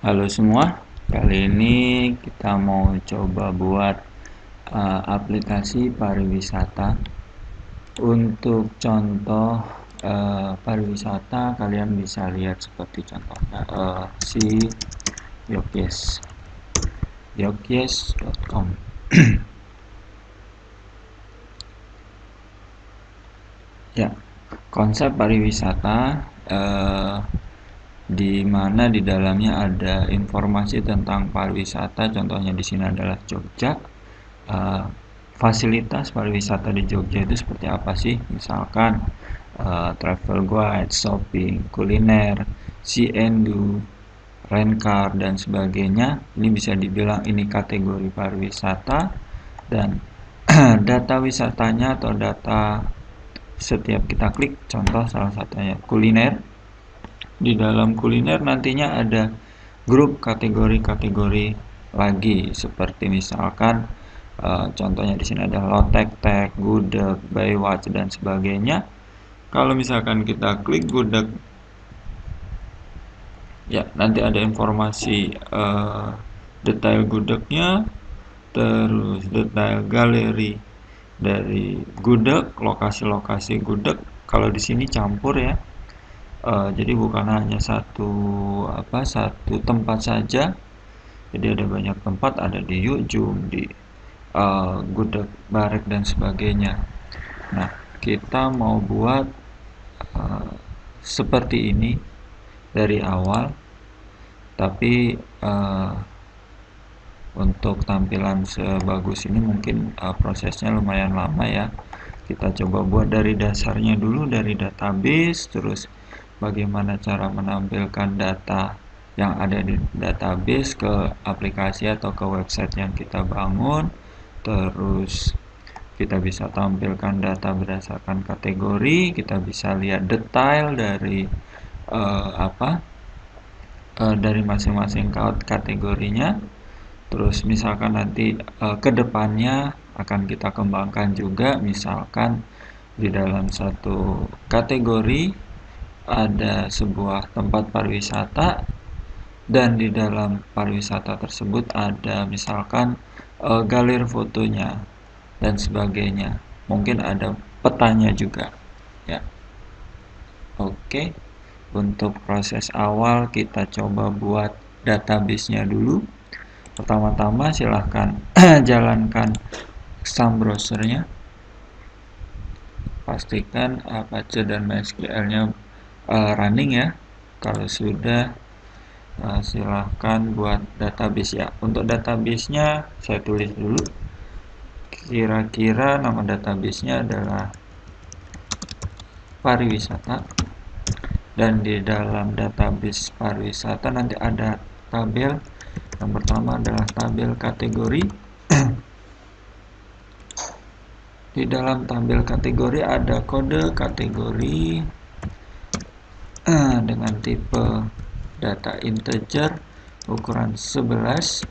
Halo semua, kali ini kita mau coba buat aplikasi pariwisata. Untuk contoh pariwisata, kalian bisa lihat seperti contohnya si Yokyes, yokyes.com. Ya, konsep pariwisata di mana di dalamnya ada informasi tentang pariwisata. Contohnya di sini adalah Jogja. uh, Fasilitas pariwisata di Jogja itu seperti apa sih? Misalkan travel guide, shopping, kuliner, C&Do, rent car dan sebagainya. Ini bisa dibilang ini kategori pariwisata. Dan data wisatanya atau data setiap kita klik, contoh salah satunya kuliner. Di dalam kuliner nantinya ada grup kategori-kategori lagi, seperti misalkan contohnya di sini ada lotek-tek, gudeg, baywatch dan sebagainya. Kalau misalkan kita klik gudeg, ya nanti ada informasi detail gudegnya, terus detail galeri dari gudeg, lokasi-lokasi gudeg. Kalau di sini campur ya. Jadi bukan hanya satu tempat saja. Jadi ada banyak tempat, ada di Yujum, di gudeg barek dan sebagainya. Nah, kita mau buat uh, seperti ini dari awal, tapi untuk tampilan sebagus ini mungkin prosesnya lumayan lama ya. Kita coba buat dari dasarnya dulu, dari database, terus bagaimana cara menampilkan data yang ada di database ke aplikasi atau ke website yang kita bangun. Terus kita bisa tampilkan data berdasarkan kategori, kita bisa lihat detail dari eh, apa dari masing-masing kategorinya. Terus misalkan nanti ke depannya akan kita kembangkan juga, misalkan di dalam satu kategori ada sebuah tempat pariwisata, dan di dalam pariwisata tersebut ada misalkan galeri fotonya dan sebagainya. Mungkin ada petanya juga. Ya, oke. Untuk proses awal kita coba buat database-nya dulu. Pertama-tama silahkan jalankan Sam browsernya. Pastikan Apache dan MySQL-nya running ya. Kalau sudah, silahkan buat database ya. Untuk database-nya saya tulis dulu. Kira-kira nama database-nya adalah pariwisata. Dan di dalam database pariwisata nanti ada tabel. Yang pertama adalah tabel kategori. Di dalam tabel kategori ada kode kategori dengan tipe data integer, ukuran 11,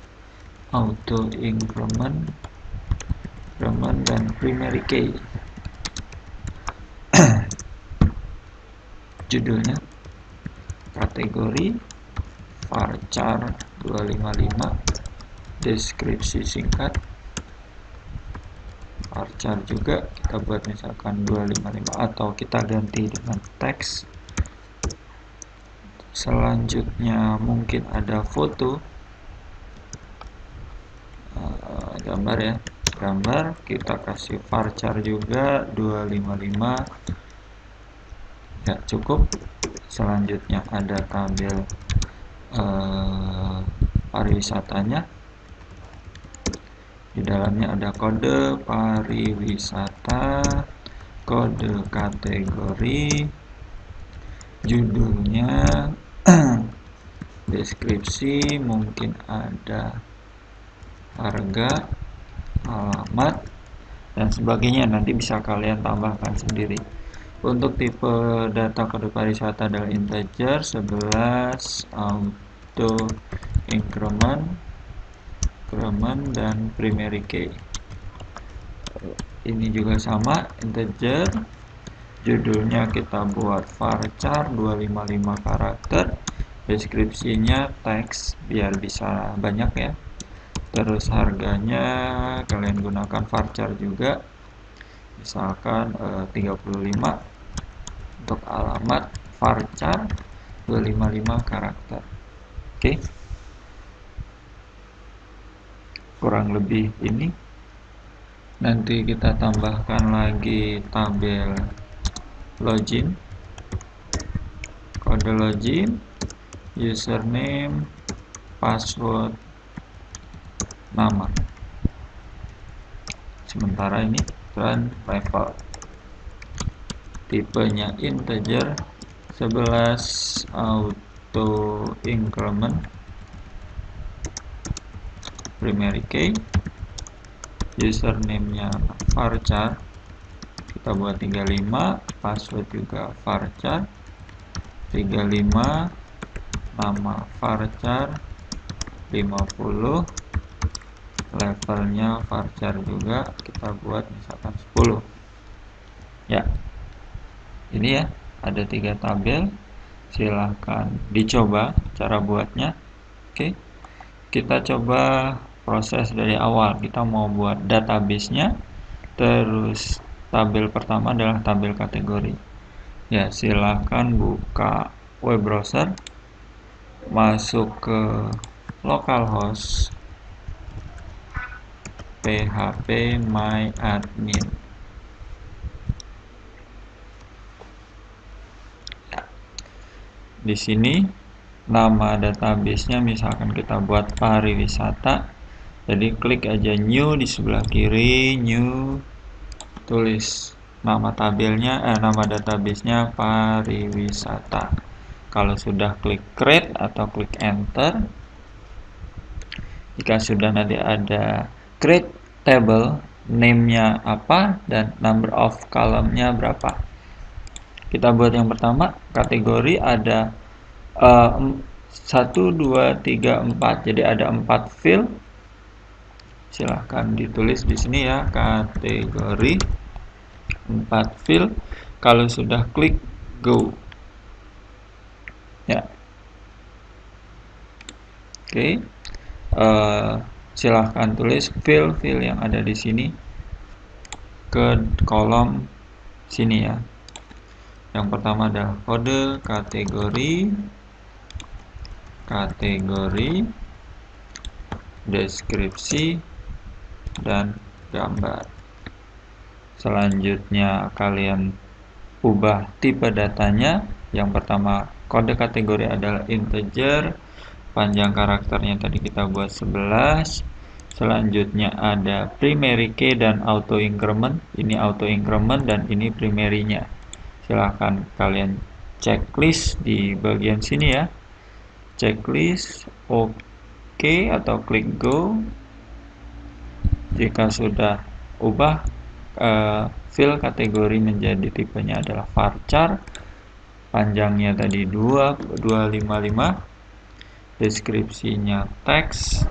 auto increment, dan primary key. Judulnya kategori varchar 255, deskripsi singkat varchar juga kita buat misalkan 255 atau kita ganti dengan teks. Selanjutnya mungkin ada foto, gambar ya, gambar kita kasih varchar juga 255 ya, cukup. Selanjutnya ada tabel pariwisatanya. Di dalamnya ada kode pariwisata, kode kategori, judulnya, deskripsi, mungkin ada harga, alamat, dan sebagainya. Nanti bisa kalian tambahkan sendiri. Untuk tipe data kode pariwisata adalah integer 11, auto increment, dan primary key. Ini juga sama, integer. Judulnya kita buat varchar 255 karakter. deskripsinya teks biar bisa banyak ya. Terus harganya kalian gunakan varchar juga, misalkan 35 untuk alamat, varchar 255 karakter. Oke, kurang lebih ini. Nanti kita tambahkan lagi tabel login, kode login, username, password, nama. Sementara ini run level, tipenya integer, 11 auto increment, primary key, username-nya varchar, kita buat 35, password juga varchar 35, nama varchar 50, levelnya varchar juga kita buat misalkan 10 ya. Ini ya, ada 3 tabel, silahkan dicoba cara buatnya. Oke, kita coba proses dari awal. Kita mau buat database-nya, terus tabel pertama adalah tabel kategori ya. Silahkan buka web browser, masuk ke localhost phpMyAdmin. Di sini nama database-nya misalkan kita buat pariwisata. Jadi klik aja new di sebelah kiri, new, tulis nama tabelnya, nama database-nya pariwisata. Kalau sudah klik create atau klik enter, jika sudah nanti ada create table, name-nya apa dan number of column-nya berapa. Kita buat yang pertama, kategori ada 1, 2, 3, 4. Jadi ada 4 field. Silahkan ditulis di sini ya, kategori 4 field. Kalau sudah klik go. Ya. Oke. Silahkan tulis field yang ada di sini ke kolom sini ya. Yang pertama adalah kode, kategori, deskripsi, dan gambar. Selanjutnya kalian ubah tipe datanya. Yang pertama, kode kategori adalah integer, panjang karakternya tadi kita buat 11. Selanjutnya ada primary key dan auto increment. Ini auto increment dan ini primary-nya. Silahkan kalian checklist di bagian sini ya. Checklist, oke, atau klik go. Jika sudah ubah field kategori menjadi tipenya adalah varchar, panjangnya tadi 255, deskripsinya teks,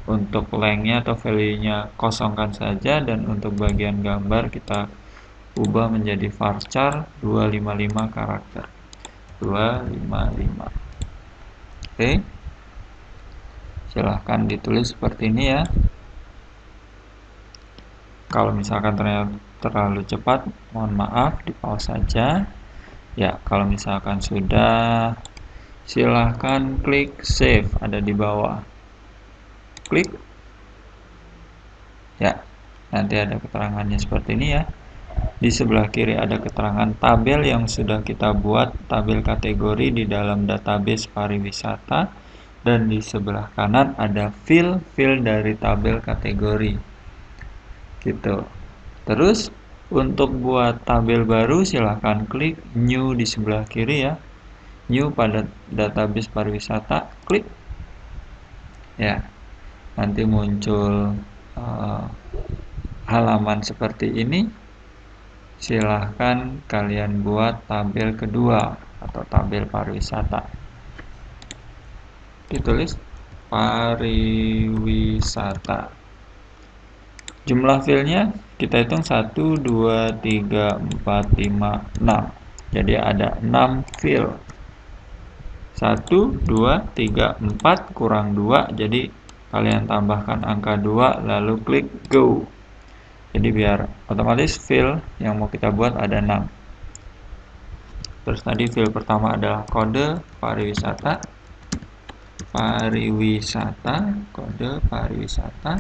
untuk length-nya atau value-nya kosongkan saja, dan untuk bagian gambar kita ubah menjadi varchar 255 karakter. 255. Oke. Silahkan ditulis seperti ini ya. Kalau misalkan ternyata terlalu cepat, mohon maaf, di pause saja. Ya, kalau misalkan sudah, silahkan klik save, ada di bawah. Klik. Ya, nanti ada keterangannya seperti ini ya. Di sebelah kiri ada keterangan tabel yang sudah kita buat, tabel kategori di dalam database pariwisata, dan di sebelah kanan ada field dari tabel kategori. Gitu. Terus untuk buat tabel baru silahkan klik new di sebelah kiri ya. New pada database pariwisata, klik. Ya. Nanti muncul halaman seperti ini. Silahkan kalian buat tabel kedua atau tabel pariwisata. Ditulis pariwisata. Jumlah filenya kita hitung 1, 2, 3, 4, 5, 6. Jadi ada 6 fil. 1, 2, 3, 4 kurang 2, jadi kalian tambahkan angka 2 lalu klik go. Jadi biar otomatis field yang mau kita buat ada 6. Terus tadi field pertama adalah kode pariwisata, kode pariwisata.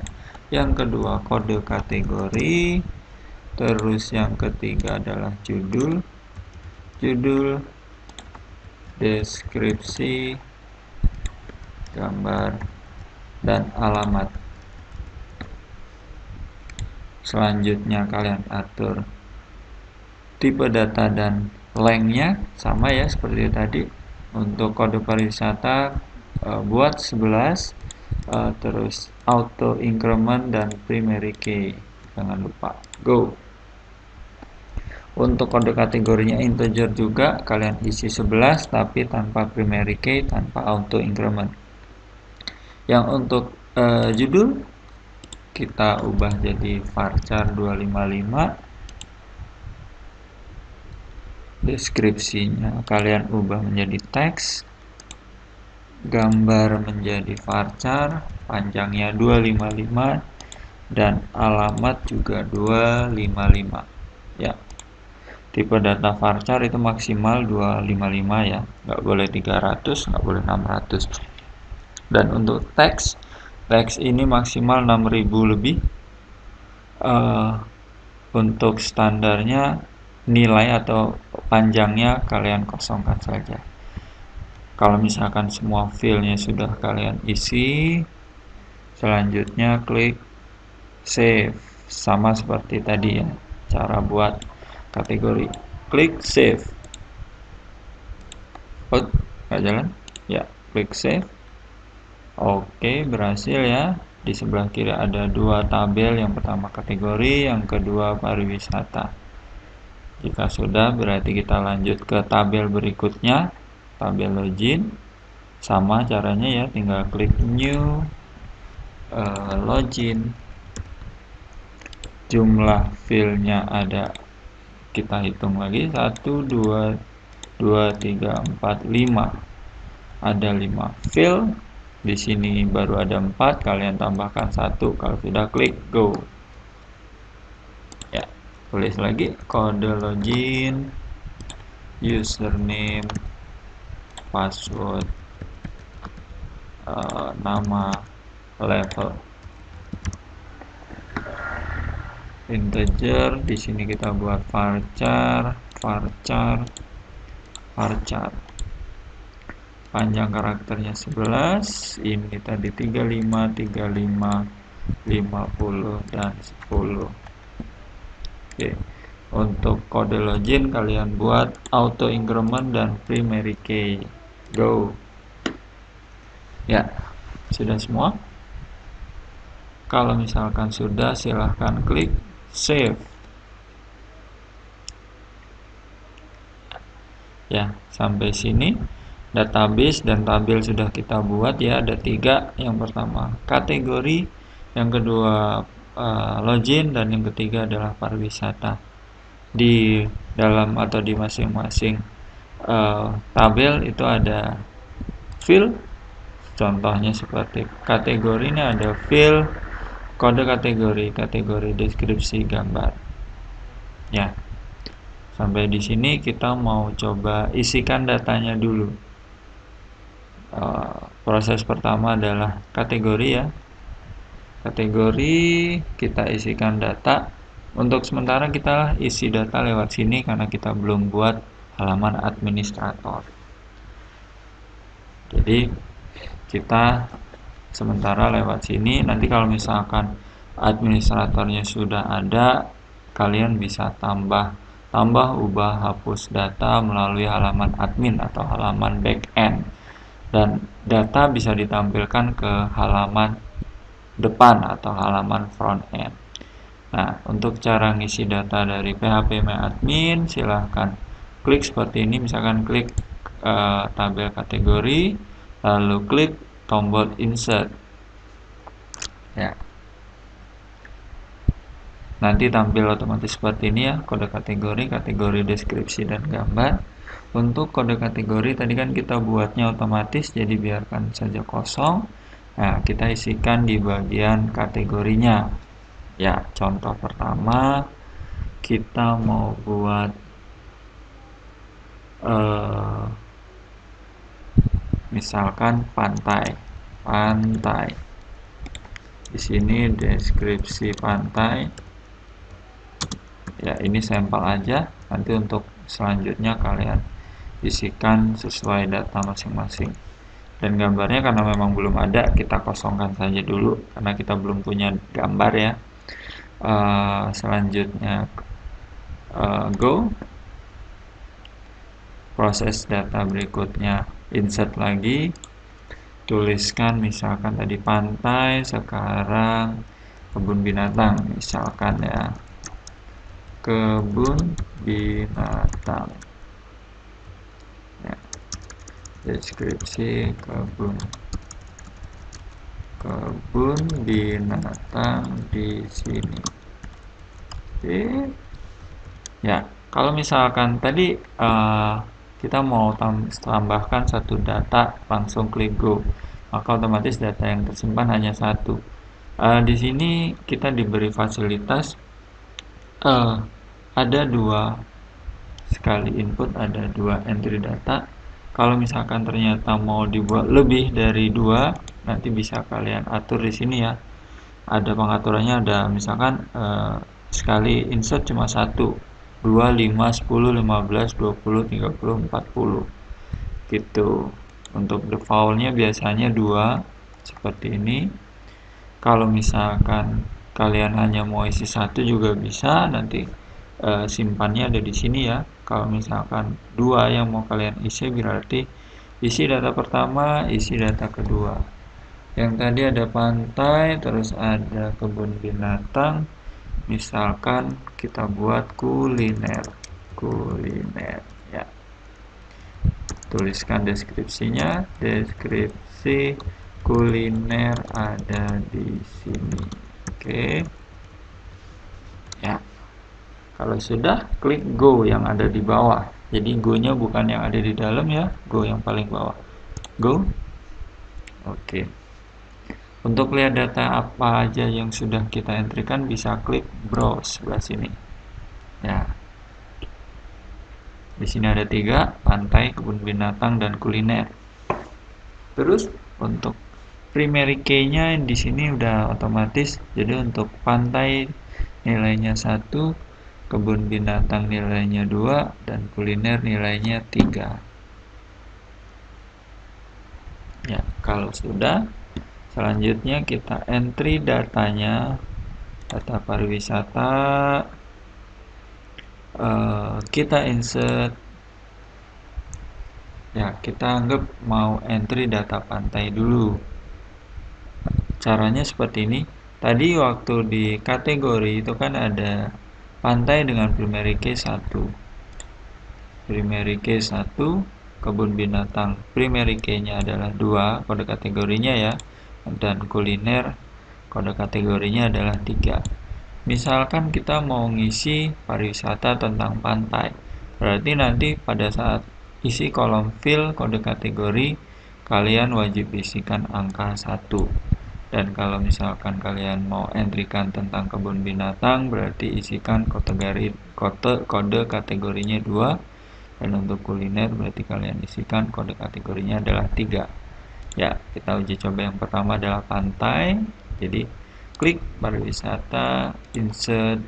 Yang kedua kode kategori. Terus yang ketiga adalah judul, deskripsi, gambar, dan alamat. Selanjutnya kalian atur tipe data dan lengthnya sama ya seperti tadi. Untuk kode pariwisata buat 11, terus auto increment dan primary key, jangan lupa go. Untuk kode kategorinya integer juga, kalian isi 11 tapi tanpa primary key, tanpa auto increment. Yang untuk judul kita ubah jadi varchar 255. Deskripsinya kalian ubah menjadi teks, gambar menjadi varchar, panjangnya 255, dan alamat juga 255 ya. Tipe data varchar itu maksimal 255 ya, nggak boleh 300, nggak boleh 600. Dan untuk teks ini maksimal 6000 lebih. Untuk standarnya nilai atau panjangnya kalian kosongkan saja. Kalau misalkan semua filenya sudah kalian isi, selanjutnya klik save. Sama seperti tadi ya, cara buat kategori. Klik save. Oh, nggak jalan? Ya, klik save. Oke, berhasil ya. Di sebelah kiri ada 2 tabel, yang pertama kategori, yang kedua pariwisata. Jika sudah, berarti kita lanjut ke tabel berikutnya, tabel login. Sama caranya ya, tinggal klik new, login. Jumlah filenya ada, kita hitung lagi, 1, 2, 3, 4, 5. Ada 5 fil. Di sini baru ada 4, kalian tambahkan 1 kalau sudah, klik go. Ya, tulis lagi kode login, username, password, nama, level, integer. Di sini kita buat varchar. Panjang karakternya 11. Ini tadi 35, 50, dan 10. Oke. Untuk kode login kalian buat auto increment dan primary key. Go. Ya, sudah semua. Kalau misalkan sudah, silahkan klik save. Ya, sampai sini database dan tabel sudah kita buat ya. Ada 3. Yang pertama kategori, yang kedua login, dan yang ketiga adalah pariwisata. Di dalam atau di masing-masing tabel itu ada field. Contohnya seperti kategori, ini ada field kode kategori deskripsi, gambar. Ya. Sampai di sini kita mau coba isikan datanya dulu. Proses pertama adalah kategori ya. Kategori kita isikan data. Untuk sementara kita isi data lewat sini karena kita belum buat halaman administrator. Jadi kita sementara lewat sini. Nanti kalau misalkan administratornya sudah ada, kalian bisa tambah, ubah, hapus data melalui halaman admin atau halaman backend. Dan data bisa ditampilkan ke halaman depan atau halaman front end. Nah, untuk cara ngisi data dari PHP MyAdmin, silahkan klik seperti ini. Misalkan klik tabel kategori, lalu klik tombol insert. Ya. Nanti tampil otomatis seperti ini ya, kode kategori, deskripsi, dan gambar. Untuk kode kategori tadi kan kita buatnya otomatis, jadi biarkan saja kosong. Nah, kita isikan di bagian kategorinya. Ya, contoh pertama kita mau buat misalkan pantai. Di sini deskripsi pantai. Ya, ini sampel aja. Nanti untuk selanjutnya kalian isikan sesuai data masing-masing. Dan gambarnya karena memang belum ada, kita kosongkan saja dulu karena kita belum punya gambar ya. Selanjutnya go. Proses data berikutnya insert lagi. Tuliskan misalkan tadi pantai, sekarang kebun binatang misalkan ya. Kebun binatang. Ya. Deskripsi kebun binatang di sini. Oke. Ya, kalau misalkan tadi kita mau tambahkan satu data, langsung klik go, maka otomatis data yang tersimpan hanya satu. Di sini kita diberi fasilitas ada dua sekali input, ada dua entry data. Kalau misalkan ternyata mau dibuat lebih dari dua, nanti bisa kalian atur di sini ya. Ada pengaturannya, ada misalkan sekali insert cuma satu, 2, 5, 10, 15, 20, 30, 40 gitu. Untuk defaultnya biasanya 2 seperti ini. Kalau misalkan kalian hanya mau isi satu juga bisa, nanti simpannya ada di sini ya. Kalau misalkan 2 yang mau kalian isi, berarti isi data pertama, isi data kedua. Yang tadi ada pantai, terus ada kebun binatang. Misalkan kita buat kuliner ya. Tuliskan deskripsinya, deskripsi kuliner ada di sini. Oke. Ya. Kalau sudah, klik go yang ada di bawah. Jadi go-nya bukan yang ada di dalam ya, go yang paling bawah. Go. Oke. Untuk lihat data apa aja yang sudah kita entrykan, bisa klik browse sebelah sini. Ya. Di sini ada 3, pantai, kebun binatang, dan kuliner. Terus untuk primary key-nya di sini udah otomatis. Jadi untuk pantai nilainya 1, kebun binatang nilainya 2, dan kuliner nilainya 3. Ya, kalau sudah, selanjutnya kita entry datanya, data pariwisata, kita insert. Ya, kita anggap mau entry data pantai dulu. Caranya seperti ini. Tadi waktu di kategori itu kan ada pantai dengan primary key 1. Primary key 1, kebun binatang primary key-nya adalah 2, kode kategorinya ya. Dan kuliner kode kategorinya adalah 3. Misalkan kita mau ngisi pariwisata tentang pantai. Berarti nanti pada saat isi kolom fill kode kategori, kalian wajib isikan angka 1. Dan kalau misalkan kalian mau entrykan tentang kebun binatang, berarti isikan kode kategorinya 2. Dan untuk kuliner berarti kalian isikan kode kategorinya adalah 3. Ya, kita uji coba yang pertama adalah pantai. Jadi klik pariwisata, insert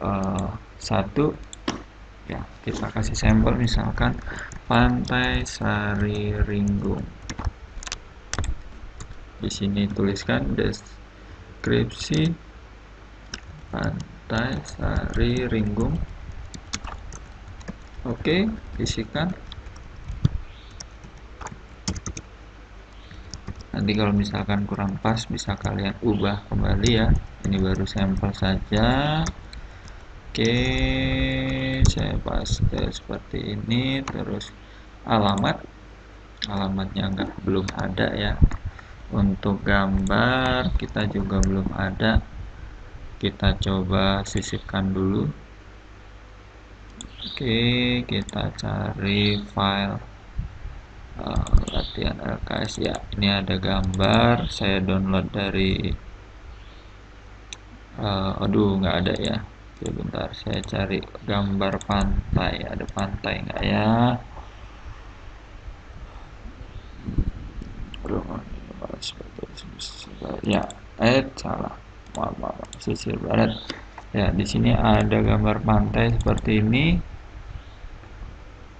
1. Ya, kita kasih sampel misalkan Pantai Sari Ringgung. Di sini tuliskan deskripsi Pantai Sari Ringgung. Oke, isikan. Nanti kalau misalkan kurang pas bisa kalian ubah kembali ya. Ini baru sampel saja. Oke, saya paste seperti ini. Terus alamatnya belum ada ya. Untuk gambar kita juga belum ada. Kita coba sisipkan dulu. Oke, kita cari file latihan LKS ya. Ini ada gambar, saya download dari aduh nggak ada ya. Oke, bentar, saya cari gambar pantai. Ada pantai nggak ya? Aduh, ya, salah. Maaf, sisir barat. Ya, di sini ada gambar pantai seperti ini.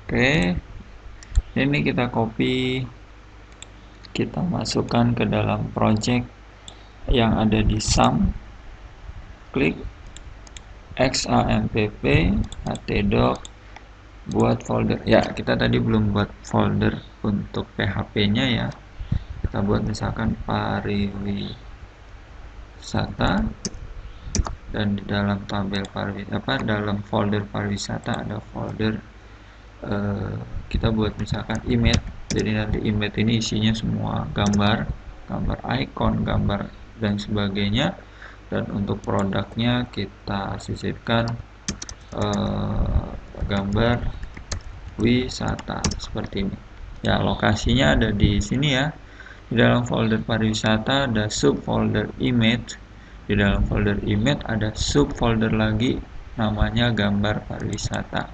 Oke, ini kita copy, kita masukkan ke dalam project yang ada di SAM. Klik XAMPP htdoc, buat folder. Ya, kita tadi belum buat folder untuk PHP-nya ya. Kita buat misalkan pariwisata, dan di dalam tabel dalam folder pariwisata ada folder kita buat misalkan image. Jadi nanti image ini isinya semua gambar icon, gambar dan sebagainya. Dan untuk produknya kita sisipkan gambar wisata seperti ini ya. Lokasinya ada di sini ya. Di dalam folder pariwisata ada subfolder image. Di dalam folder image ada subfolder lagi namanya gambar pariwisata.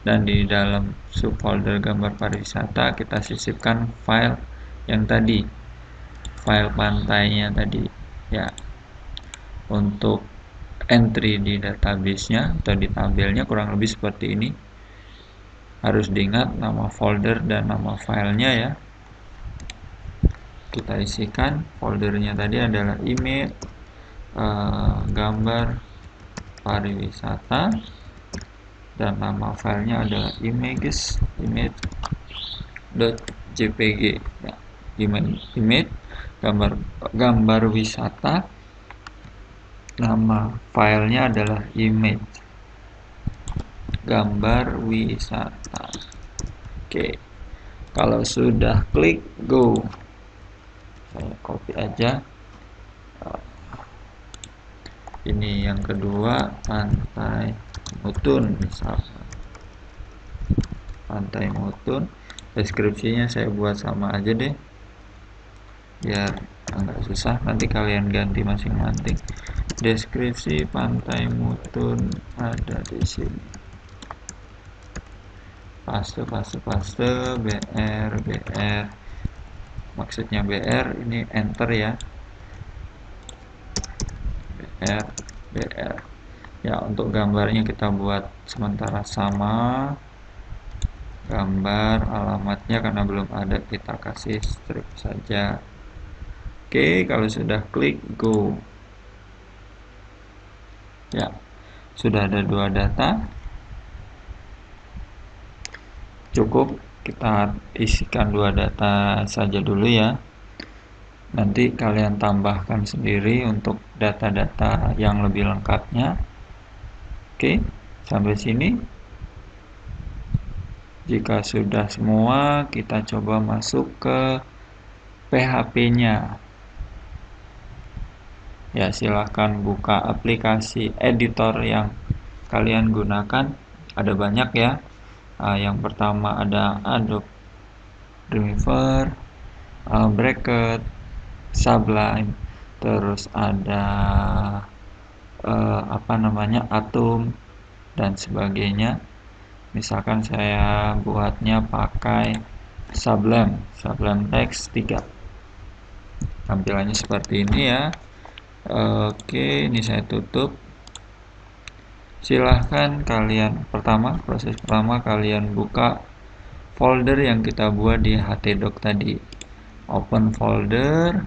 Dan di dalam subfolder gambar pariwisata kita sisipkan file yang tadi, file pantainya tadi ya. Untuk entry di database-nya atau di tabelnya kurang lebih seperti ini. Harus diingat nama folder dan nama filenya ya. Kita isikan foldernya tadi adalah image gambar pariwisata, dan nama filenya adalah image.jpg ya. Image gambar wisata, nama filenya adalah image gambar wisata. Oke, kalau sudah klik go, saya copy aja. Ini yang kedua, Pantai Mutun misalnya. Pantai Mutun, deskripsinya saya buat sama aja deh, biar agak susah. Nanti kalian ganti masing-masing. Deskripsi Pantai Mutun ada di sini. Paste BR, maksudnya BR, ini enter ya. BR ya. Untuk gambarnya kita buat sementara sama, gambar alamatnya karena belum ada kita kasih strip saja. Oke, kalau sudah klik go ya, sudah ada 2 data. Cukup kita isikan 2 data saja dulu ya. Nanti kalian tambahkan sendiri untuk data-data yang lebih lengkapnya. Oke, sampai sini. Jika sudah semua, kita coba masuk ke PHP-nya. Ya, silahkan buka aplikasi editor yang kalian gunakan. Ada banyak ya. Yang pertama ada Adobe Dreamweaver, Bracket, Sublime, terus ada Atom dan sebagainya. Misalkan saya buatnya pakai Sublime Text 3. Tampilannya seperti ini ya. Oke, ini saya tutup. Silahkan kalian proses pertama kalian buka folder yang kita buat di htdoc tadi. Open folder,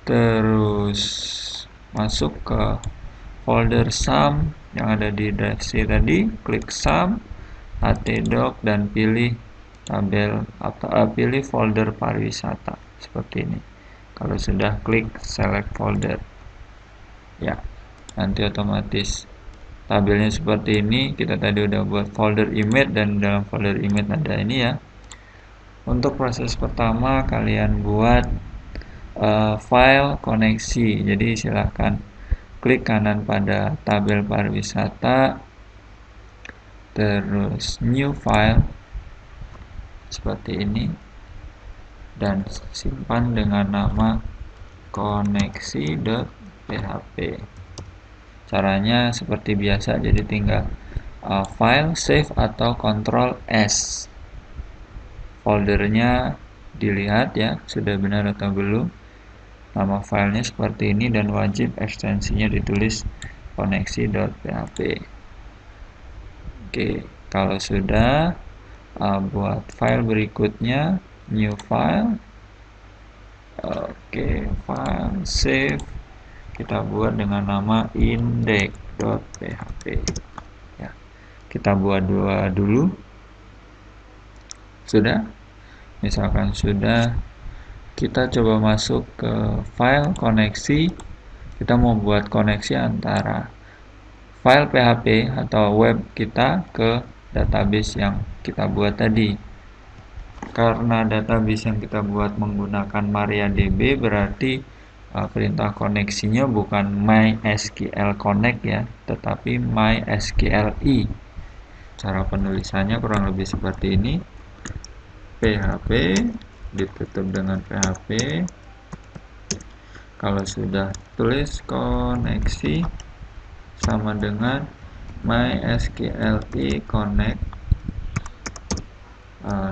terus masuk ke folder SAM yang ada di drive C tadi, klik SAM, htdoc, dan pilih tabel atau pilih folder pariwisata seperti ini. Kalau sudah, klik select folder ya, nanti otomatis tabelnya seperti ini. Kita tadi udah buat folder image, dan dalam folder image ada ini ya. Untuk proses pertama kalian buat file koneksi. Jadi silahkan klik kanan pada tabel pariwisata, terus new file seperti ini, dan simpan dengan nama koneksi.php. Caranya seperti biasa, jadi tinggal file, save, atau Ctrl S. Foldernya dilihat ya, sudah benar atau belum. Nama filenya seperti ini dan wajib ekstensinya ditulis koneksi.php. Oke, kalau sudah, buat file berikutnya, new file. Oke, file, save. Kita buat dengan nama index.php. Ya, kita buat dua dulu. Sudah? Misalkan sudah, kita coba masuk ke file koneksi. Kita mau buat koneksi antara file PHP atau web kita ke database yang kita buat tadi. Karena database yang kita buat menggunakan MariaDB, berarti perintah koneksinya bukan MySQL Connect ya, tetapi MySQLi. Cara penulisannya kurang lebih seperti ini. PHP ditutup dengan PHP. Kalau sudah, tulis koneksi sama dengan MySQLi Connect,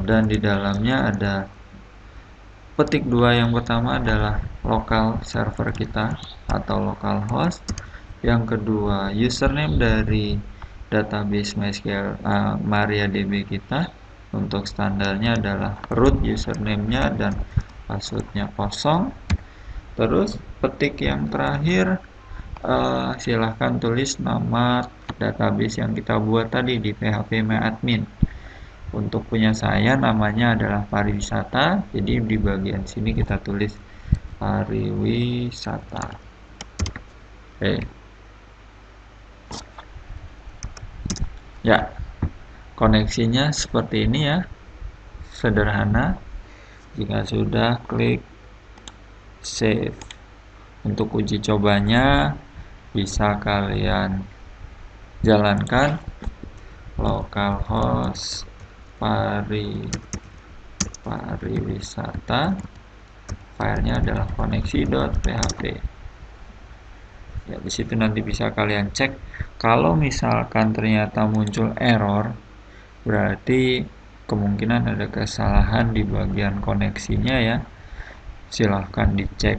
dan di dalamnya ada petik dua. Yang pertama adalah lokal server kita atau localhost. Yang kedua, username dari database MySQL MariaDB kita. Untuk standarnya adalah root username-nya dan password-nya kosong. Terus petik yang terakhir, silahkan tulis nama database yang kita buat tadi di phpMyAdmin. Untuk punya saya namanya adalah pariwisata, jadi di bagian sini kita tulis pariwisata. Oke. Ya, koneksinya seperti ini ya, sederhana. Jika sudah, klik save. Untuk uji cobanya bisa kalian jalankan localhost pariwisata, filenya adalah koneksi.php. Ya, di situ nanti bisa kalian cek. Kalau misalkan ternyata muncul error, berarti kemungkinan ada kesalahan di bagian koneksinya ya. Silahkan dicek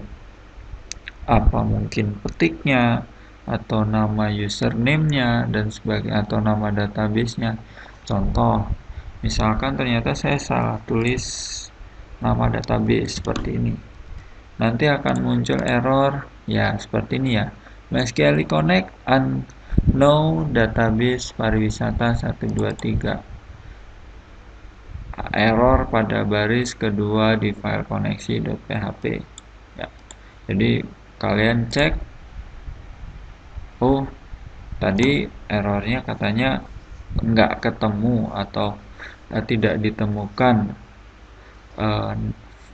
apa mungkin petiknya atau nama username-nya dan sebagainya, atau nama database-nya. Contoh, misalkan ternyata saya salah tulis nama database seperti ini, nanti akan muncul error ya seperti ini ya, MySQL Connect unknown database pariwisata 123, error pada baris kedua di file koneksi.php ya. Jadi kalian cek, oh tadi errornya katanya nggak ketemu atau tidak ditemukan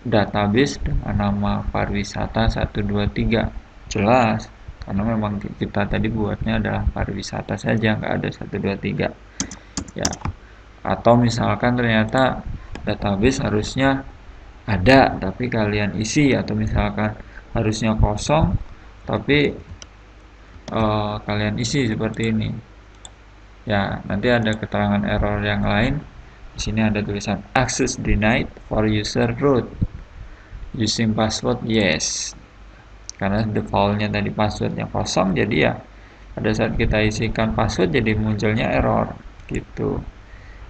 database dengan nama pariwisata 123. Jelas, karena memang kita tadi buatnya adalah pariwisata saja, nggak ada 123 ya. Atau misalkan ternyata database harusnya ada tapi kalian isi, atau misalkan harusnya kosong tapi kalian isi seperti ini ya, nanti ada keterangan error yang lain. Di sini ada tulisan access denied for user root using password yes, karena defaultnya tadi passwordnya kosong, jadi ya pada saat kita isikan password jadi munculnya error gitu.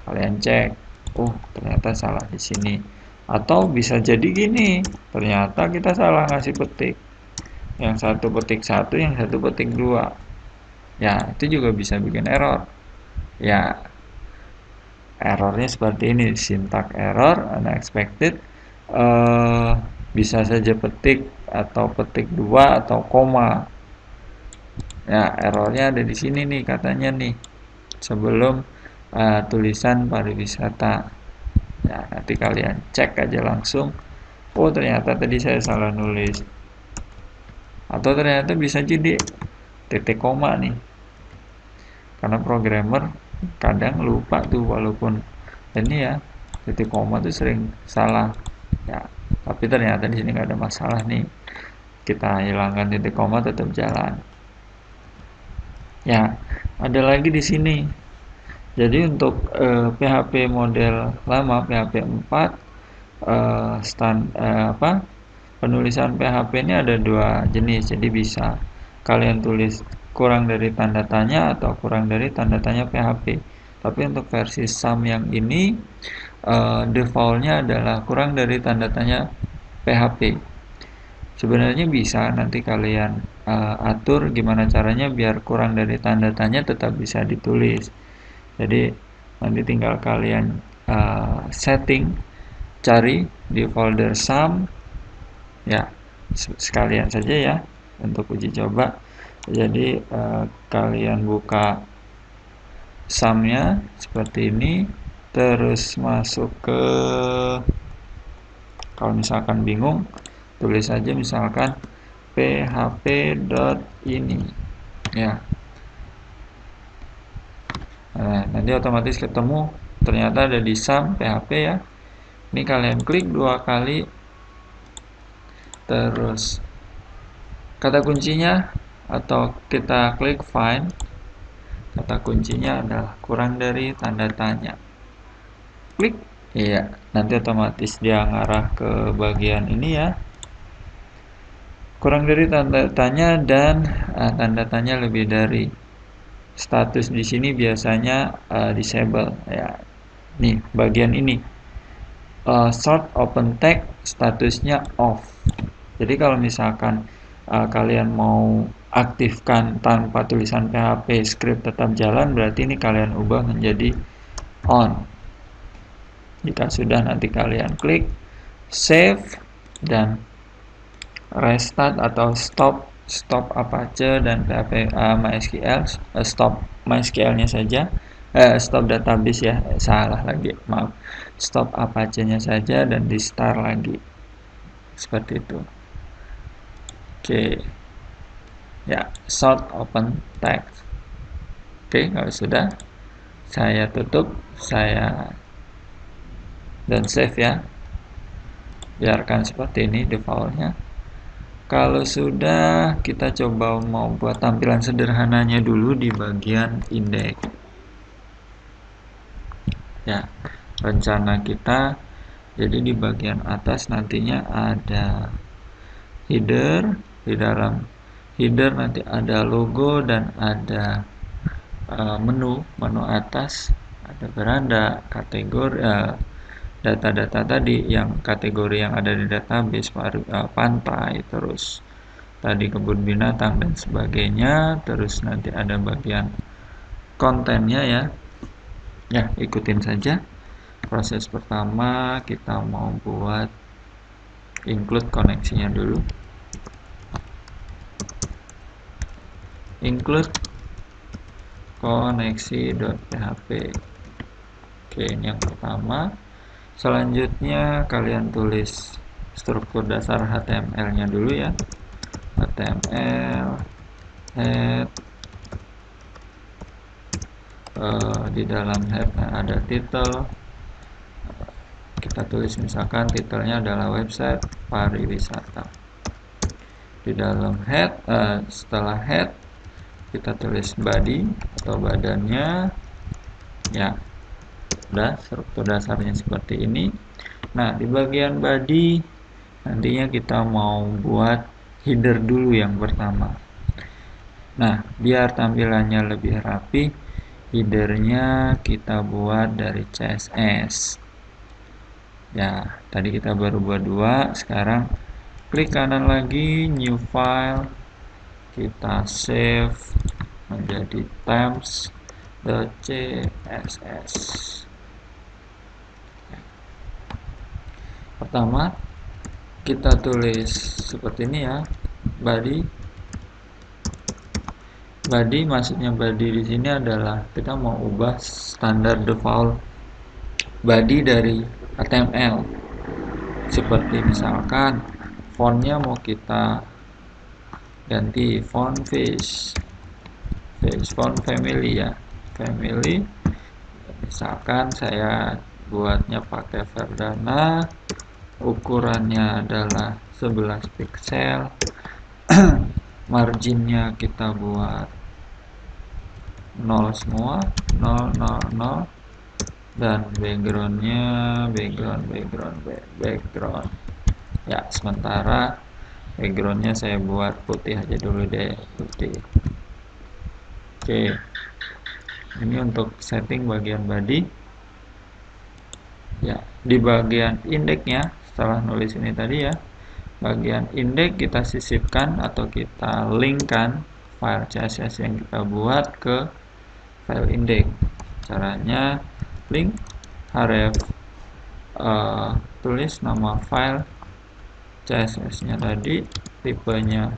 Kalian cek, oh ternyata salah di sini. Atau bisa jadi gini, ternyata kita salah ngasih petik, yang satu petik 1, yang satu petik 2 ya, itu juga bisa bikin error ya. Errornya seperti ini, syntax error, unexpected, bisa saja petik atau petik 2 atau koma ya. Errornya ada di sini nih katanya nih, sebelum tulisan pariwisata ya. Nanti kalian cek aja langsung, oh ternyata tadi saya salah nulis, atau ternyata bisa jadi titik koma nih, karena programmer kadang lupa tuh, walaupun ini ya titik koma tuh sering salah ya, tapi ternyata di sini nggak ada masalah nih, kita hilangkan titik koma tetap jalan ya. Ada lagi di sini, jadi untuk PHP model lama PHP 4 penulisan PHP ini ada dua jenis, jadi bisa kalian tulis kurang dari tanda tanya atau kurang dari tanda tanya PHP. Tapi untuk versi SAM yang ini defaultnya adalah kurang dari tanda tanya PHP. Sebenarnya bisa nanti kalian atur gimana caranya biar kurang dari tanda tanya tetap bisa ditulis. Jadi nanti tinggal kalian setting, cari di folder SAM ya, sekalian saja ya untuk uji coba. Jadi kalian buka SAM-nya seperti ini, terus masuk ke, kalau misalkan bingung tulis saja misalkan php.ini ya. Nah, nanti otomatis ketemu, ternyata ada di SAM PHP ya. Ini kalian klik 2 kali, terus kata kuncinya atau kita klik find, kata kuncinya adalah kurang dari tanda tanya. Klik, iya, nanti otomatis dia ngarah ke bagian ini ya. Kurang dari tanda tanya dan tanda tanya lebih dari. Status di sini biasanya disable ya. Nih, bagian ini. Sort open text statusnya off. Jadi kalau misalkan kalian mau aktifkan tanpa tulisan PHP, script tetap jalan, berarti ini kalian ubah menjadi on. Jika sudah, nanti kalian klik save dan restart atau stop Apache dan PHP MySQL, stop MySQL-nya saja, stop database ya, salah lagi, maaf, stop Apache-nya saja dan di start lagi, seperti itu. Oke ya, sort open text. Oke, kalau sudah, saya tutup, saya dan save ya, biarkan seperti ini defaultnya. Kalau sudah, kita coba mau buat tampilan sederhananya dulu di bagian indeks. Ya, rencana kita, jadi di bagian atas nantinya ada header, di dalam header nanti ada logo dan ada menu atas, ada beranda, kategori, data-data tadi yang kategori yang ada di database, pantai, terus tadi kebun binatang dan sebagainya. Terus nanti ada bagian kontennya ya. Ya, ikutin saja. Proses pertama kita mau buat include koneksinya dulu. Include koneksi.php. Oke, ini yang pertama. Selanjutnya kalian tulis struktur dasar HTML-nya dulu ya. HTML head, di dalam head ada title, kita tulis misalkan titelnya adalah website pariwisata. Di dalam head, setelah head kita tulis body atau badannya ya. Udah, struktur dasarnya seperti ini. Nah, di bagian body nantinya kita mau buat header dulu yang pertama. Nah, biar tampilannya lebih rapi, headernya kita buat dari CSS. Ya, tadi kita baru buat 2, sekarang klik kanan lagi, new file, kita save menjadi temps.css. Pertama, kita tulis seperti ini ya, body. Body, maksudnya body di sini adalah kita mau ubah standar default body dari HTML. Seperti misalkan fontnya mau kita ganti font face, font family ya, family. Misalkan saya buatnya pakai Verdana, ukurannya adalah 11 pixel, marginnya kita buat 0 semua, 0 0 0, dan backgroundnya background ya. Sementara backgroundnya saya buat putih aja dulu deh, putih. Oke, ini untuk setting bagian body ya. Di bagian indeksnya, setelah nulis ini tadi ya, bagian indeks kita sisipkan atau kita linkkan file CSS yang kita buat ke file indeks. Caranya link href, tulis nama file CSS nya tadi, tipenya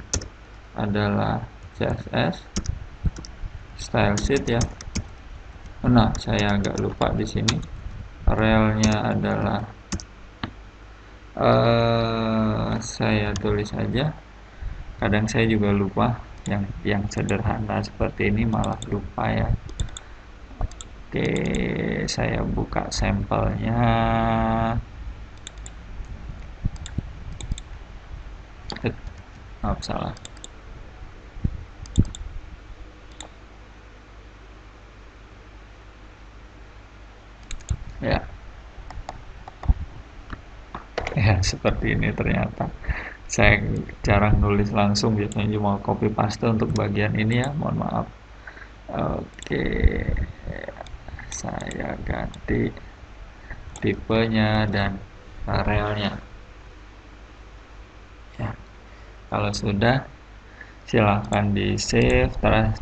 adalah CSS, style sheet ya. Nah, saya agak lupa di sini, relnya adalah saya tulis aja, kadang saya juga lupa yang sederhana seperti ini, malah lupa ya. Oke, saya buka sampelnya. Maaf, salah. Ya, seperti ini ternyata. Saya jarang nulis langsung, biasanya cuma copy paste untuk bagian ini ya, mohon maaf. Oke, saya ganti tipenya dan relnya ya. Kalau sudah, silahkan di save,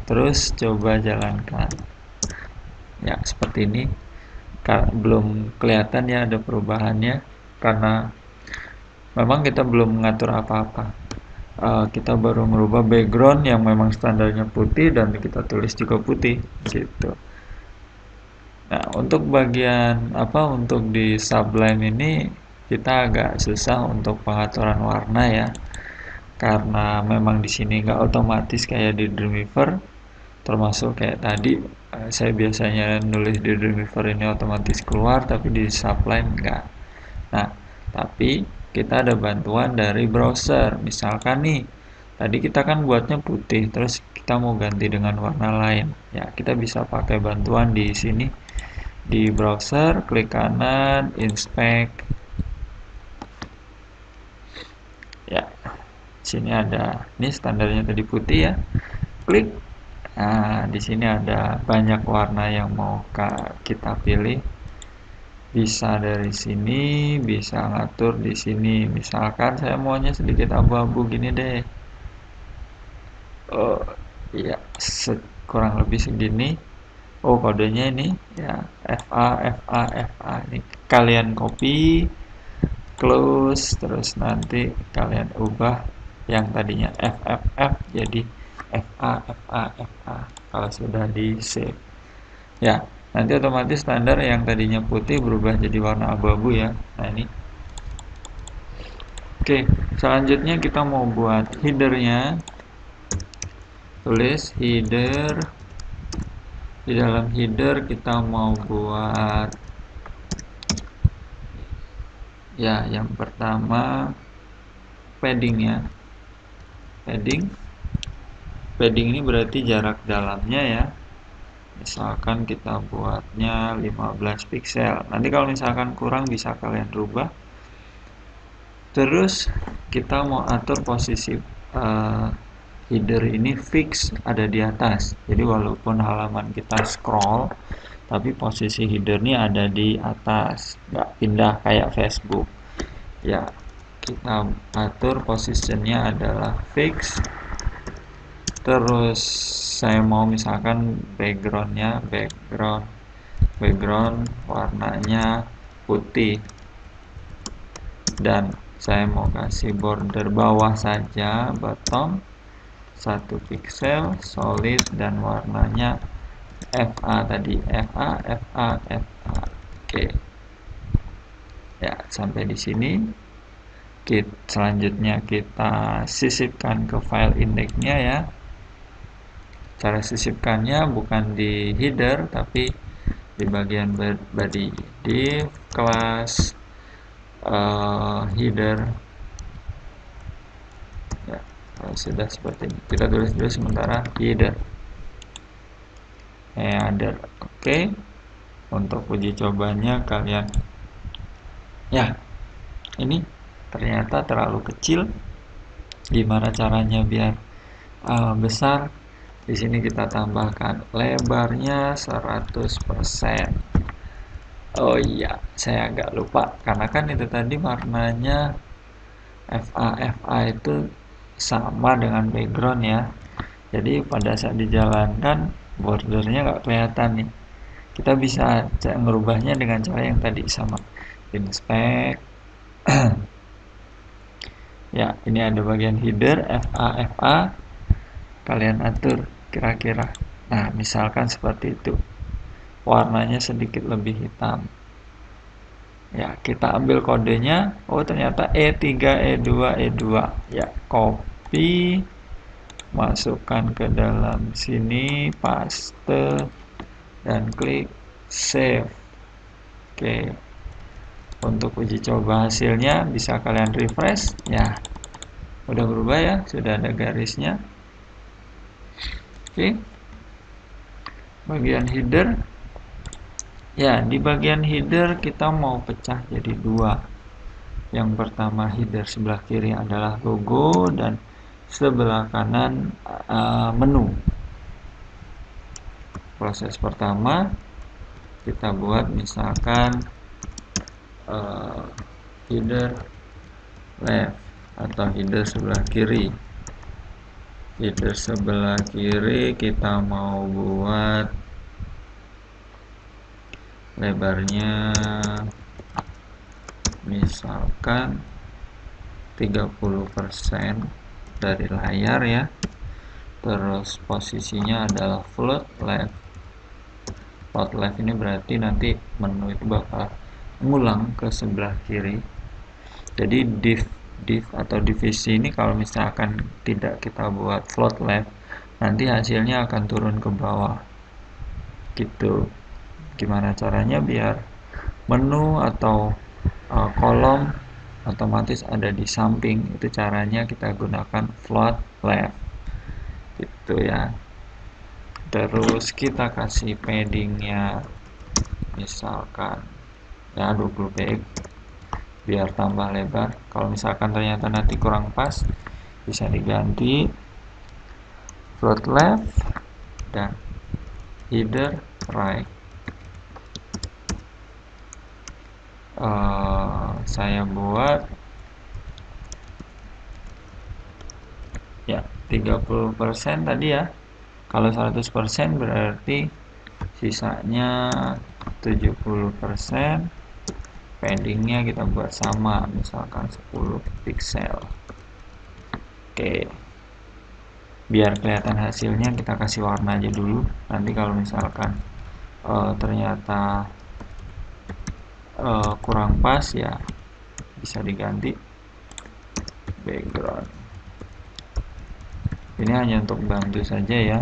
terus coba jalankan ya. Seperti ini, belum kelihatan ya ada perubahannya karena memang kita belum mengatur apa-apa. Kita baru merubah background yang memang standarnya putih dan kita tulis juga putih gitu. Nah, untuk bagian untuk di Sublime ini kita agak susah untuk pengaturan warna ya, karena memang di sini nggak otomatis kayak di Dreamweaver. Termasuk kayak tadi, saya biasanya nulis di Dreamweaver ini otomatis keluar, tapi di Sublime enggak. Nah, tapi kita ada bantuan dari browser. Misalkan nih, tadi kita kan buatnya putih, terus kita mau ganti dengan warna lain. Ya, kita bisa pakai bantuan di sini. Di browser, klik kanan, inspect. Ya, sini ada, ini standarnya tadi putih ya. Klik. Nah, di sini ada banyak warna yang mau kita pilih. Bisa dari sini, bisa ngatur di sini. Misalkan saya maunya sedikit abu-abu gini deh. Oh, iya, kurang lebih segini. Oh, kodenya ini ya, FA. Ini kalian copy, close, terus nanti kalian ubah yang tadinya FFF jadi FA. Kalau sudah di save. Ya, nanti otomatis standar yang tadinya putih berubah jadi warna abu-abu ya. Nah, ini. Oke, selanjutnya kita mau buat headernya. Tulis header. Di dalam header kita mau buat ya, yang pertama padding ya. Padding ini berarti jarak dalamnya ya. Misalkan kita buatnya 15 pixel. Nanti kalau misalkan kurang bisa kalian rubah. Terus kita mau atur posisi header ini fix ada di atas. Jadi walaupun halaman kita scroll, tapi posisi header ini ada di atas, nggak pindah kayak Facebook. Ya, kita atur posisinya adalah fix. Terus saya mau misalkan backgroundnya background warnanya putih, dan saya mau kasih border bawah saja, bottom 1 pixel, solid, dan warnanya FA tadi, FA. Oke. Ya, sampai di sini. Selanjutnya kita sisipkan ke file indeksnya ya. Cara sisipkannya bukan di header tapi di bagian body div class header ya. Sudah seperti ini, kita tulis dulu sementara header. Oke. Untuk uji cobanya kalian ya, ini ternyata terlalu kecil. Gimana caranya biar besar? Di sini kita tambahkan lebarnya 100%. Oh iya, saya agak lupa karena kan itu tadi warnanya FA itu sama dengan background ya. Jadi pada saat dijalankan bordernya nggak kelihatan nih. Kita bisa merubahnya dengan cara yang tadi sama. Inspect. Ya, ini ada bagian header FA. Kalian atur kira-kira. Nah, misalkan seperti itu. Warnanya sedikit lebih hitam. Ya, kita ambil kodenya. Oh, ternyata E3, E2, E2. Ya, copy, masukkan ke dalam sini, paste, dan klik save. Oke. Untuk uji coba hasilnya bisa kalian refresh. Ya, udah berubah ya, sudah ada garisnya. Oke. Bagian header. Ya, di bagian header kita mau pecah jadi dua. Yang pertama, header sebelah kiri adalah logo dan sebelah kanan menu. Proses pertama kita buat misalkan header left atau header sebelah kiri. Header sebelah kiri kita mau buat lebarnya misalkan 30% dari layar ya. Terus posisinya adalah float left. Float left ini berarti nanti menu itu bakal ngulang ke sebelah kiri. Jadi div atau divisi ini kalau misalkan tidak kita buat float left, nanti hasilnya akan turun ke bawah gitu. Gimana caranya biar menu atau kolom otomatis ada di samping? Itu caranya kita gunakan float left gitu ya. Terus kita kasih paddingnya misalkan ya 20 px biar tambah lebar. Kalau misalkan ternyata nanti kurang pas, bisa diganti float left dan header right. Saya buat ya 30% tadi ya. Kalau 100% berarti sisanya 70%. Paddingnya kita buat sama, misalkan 10 pixel. Oke. Biar kelihatan hasilnya kita kasih warna aja dulu. Nanti kalau misalkan ternyata kurang pas ya bisa diganti background. Ini hanya untuk bantu saja ya.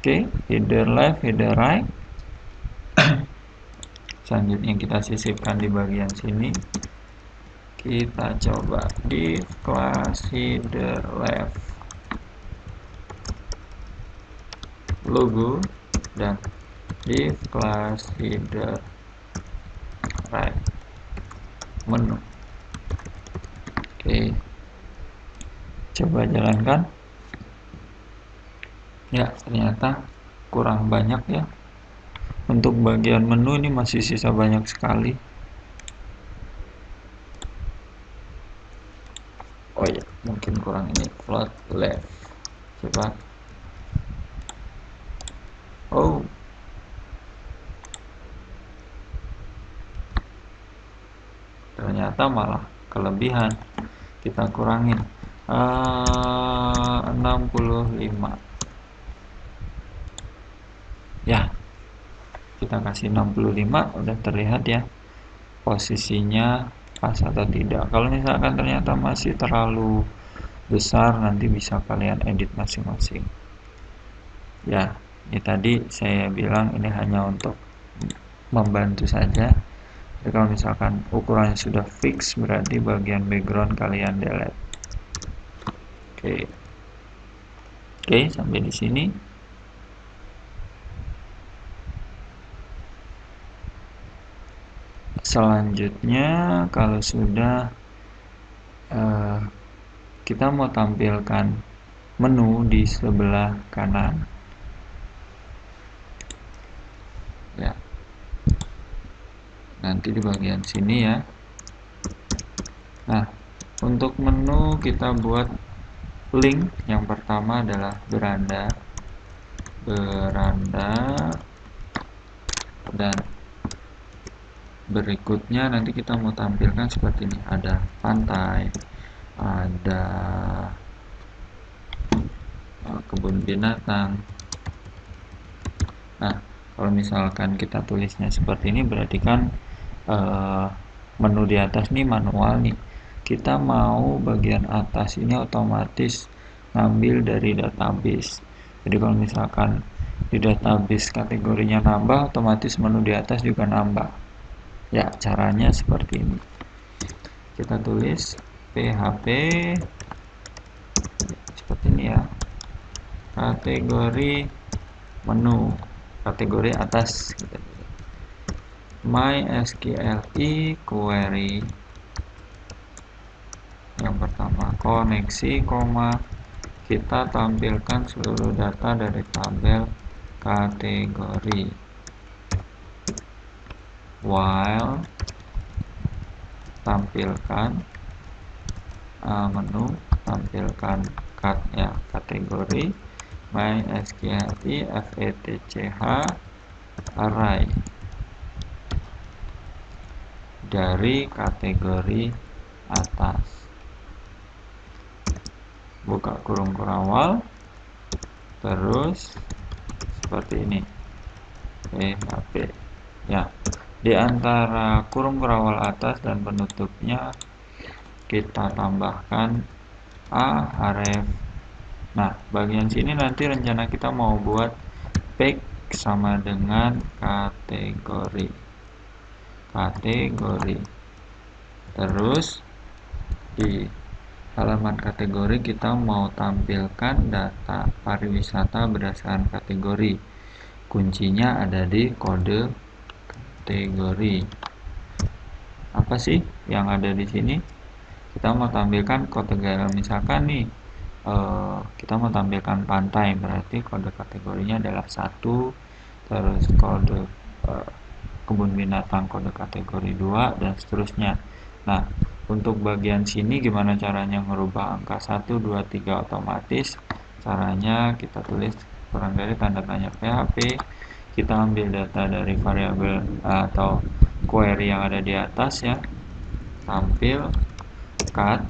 Oke, header left, header right. Selanjutnya kita sisipkan di bagian sini. Kita coba div class header left logo dan div class header right menu. Oke, coba jalankan. Ya, ternyata kurang banyak ya. Untuk bagian menu ini masih sisa banyak sekali. Oh ya, mungkin kurang ini float left. Coba. Oh, ternyata malah kelebihan. Kita kurangin 65 ya, kita kasih 65. Udah terlihat ya posisinya pas atau tidak. Kalau misalkan ternyata masih terlalu besar, nanti bisa kalian edit masing-masing ya. Ini tadi saya bilang ini hanya untuk membantu saja. Jadi kalau misalkan ukurannya sudah fix, berarti bagian background kalian delete. Oke, sampai di sini. Selanjutnya, kalau sudah kita mau tampilkan menu di sebelah kanan. Ya. Nanti di bagian sini ya. Nah, untuk menu kita buat link. Yang pertama adalah beranda, dan berikutnya nanti kita mau tampilkan seperti ini. Ada pantai, ada kebun binatang. Nah, kalau misalkan kita tulisnya seperti ini, berarti kan menu di atas nih manual nih. Kita mau bagian atas ini otomatis ngambil dari database. Jadi kalau misalkan di database kategorinya nambah, otomatis menu di atas juga nambah. Ya, caranya seperti ini. Kita tulis PHP seperti ini ya. Kategori menu, kategori atas. MySQL query. Yang pertama, koneksi, kita tampilkan seluruh data dari tabel kategori. While tampilkan menu, tampilkan kategori MySQL FETCH array dari kategori atas. Buka kurung kurawal, terus seperti ini PHP ya. Di antara kurung kurawal atas dan penutupnya kita tambahkan href. Nah, bagian sini nanti rencana kita mau buat page sama dengan kategori. Terus di halaman kategori kita mau tampilkan data pariwisata berdasarkan kategori. Kuncinya ada di kode kategori. Apa sih yang ada di sini? Kita mau tampilkan kategori, misalkan nih kita mau tampilkan pantai, berarti kode kategorinya adalah 1, terus kode kebun binatang kode kategori 2, dan seterusnya. Nah, untuk bagian sini gimana caranya ngerubah angka 1, 2, 3 otomatis? Caranya kita tulis kurang dari tanda tanya PHP, kita ambil data dari variabel atau query yang ada di atas ya, tampil cut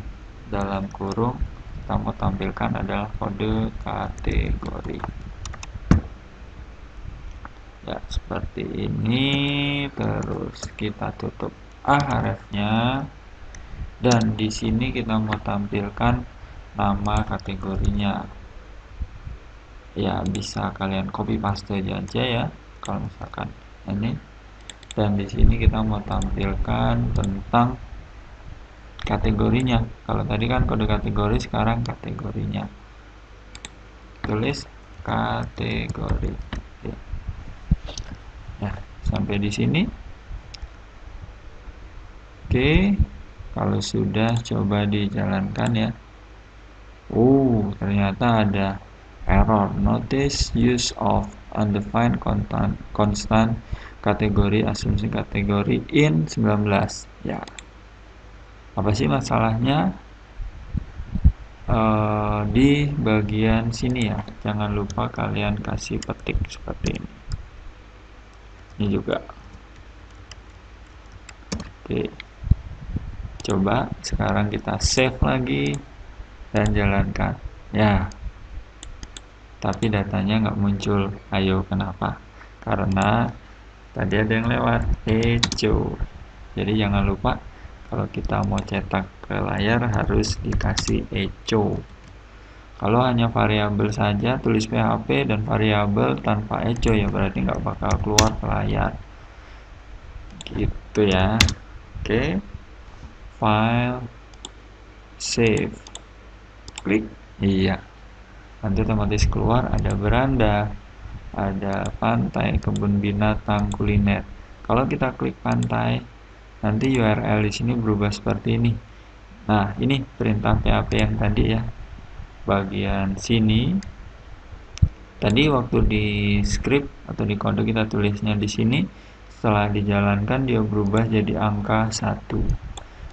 dalam kurung, kita mau tampilkan adalah kode kategori ya, seperti ini. Terus kita tutup hrefnya, dan di sini kita mau tampilkan nama kategorinya ya, bisa kalian copy paste aja ya kalau misalkan ini. Dan di sini kita mau tampilkan tentang kategorinya. Kalau tadi kan kode kategori, sekarang kategorinya. Tulis kategori. Ya, sampai di sini. Oke, kalau sudah coba dijalankan ya. Ternyata ada error. Notice use of undefined constant kategori asumsi kategori in 19. Ya. Apa sih masalahnya? Di bagian sini ya. Jangan lupa kalian kasih petik seperti ini. Ini juga. Oke. Coba sekarang kita save lagi dan jalankan. Ya. Tapi datanya nggak muncul. Ayo, kenapa? Karena tadi ada yang lewat echo. Jadi jangan lupa kalau kita mau cetak ke layar harus dikasih echo. Kalau hanya variabel saja, tulis PHP dan variabel tanpa echo ya, berarti nggak bakal keluar ke layar. gitu ya. Oke, file, save, klik, iya, nanti otomatis keluar ada beranda, ada pantai, kebun binatang, kuliner. Kalau kita klik pantai, nanti URL di sini berubah seperti ini. Nah, ini perintah PHP yang tadi ya. Bagian sini tadi waktu di script atau di kode kita tulisnya di sini, setelah dijalankan dia berubah jadi angka 1.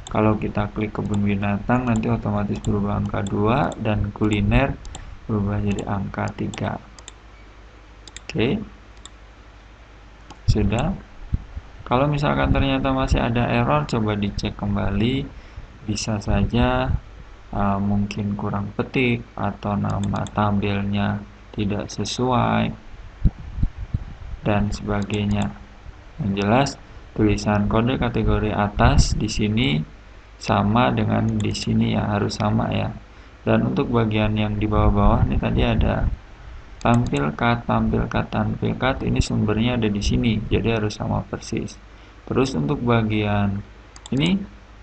Kalau kita klik kebun binatang nanti otomatis berubah angka 2 dan kuliner berubah jadi angka 3. Oke. Sudah. Kalau misalkan ternyata masih ada error, coba dicek kembali. Bisa saja mungkin kurang petik atau nama tabelnya tidak sesuai dan sebagainya. Yang jelas tulisan kode kategori atas di sini sama dengan di sini ya, harus sama ya. Dan untuk bagian yang di bawah-bawah ini tadi ada tampilkat ini sumbernya ada di sini, jadi harus sama persis. Terus untuk bagian ini